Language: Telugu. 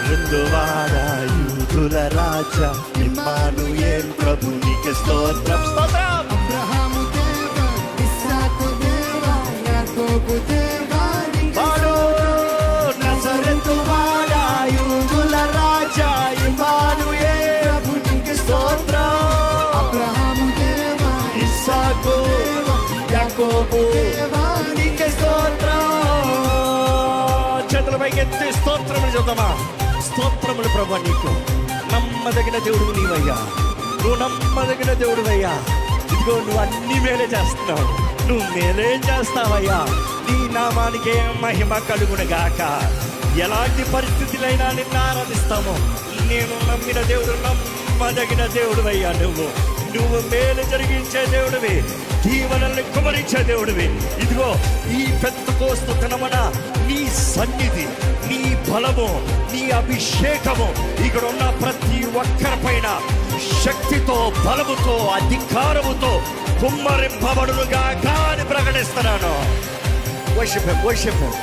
నజరేతువాడా యూదుల రాజా ఇమ్మానుయేల్ ప్రభు నీకే స్తోత్రం స్తోత్రం. అబ్రహాము దేవా, ఇస్సాకు దేవా, యాకోబు దేవా, వాడు నజరేతువాడా యూదుల రాజా ఇమ్మానుయేల్ ప్రభు నీకే స్తోత్రం. అబ్రహాము దేవా, ఇస్సాకు యాకోబు నీకే స్తోత్రం. చేతుల పైకెత్తి స్తోత్రములు చూద్దామా. స్తోత్రములు ప్రభు నీకు. నమ్మదగిన దేవుడు నీవయ్యా, నువ్వు నమ్మదగిన దేవుడువయ్యా. ఇదిగో నువ్వు అన్ని మేలే చేస్తున్నావు, నువ్వు మేలే చేస్తావయ్యా. నీ నామానికే మహిమ కలుగునుగాక. ఎలాంటి పరిస్థితులైనా నిన్ను ఆరాధిస్తాము. నేను నమ్మిన దేవుడు నమ్మదగిన దేవుడువయ్యా. నువ్వు మేలు జరిగించే దేవుడివి, దీవెనల్ని కుమరించే దేవుడివి. ఇదిగో ఈ పెంతెకోస్తు దినమున నీ సన్నిధి, నీ బలము, నీ అభిషేకము ఇక్కడ ఉన్న ప్రతి ఒక్కరిపైన శక్తితో, బలముతో, అధికారముతో కుమ్మరింపబడునుగా అని ప్రకటిస్తున్నాను. Worship him, worship him.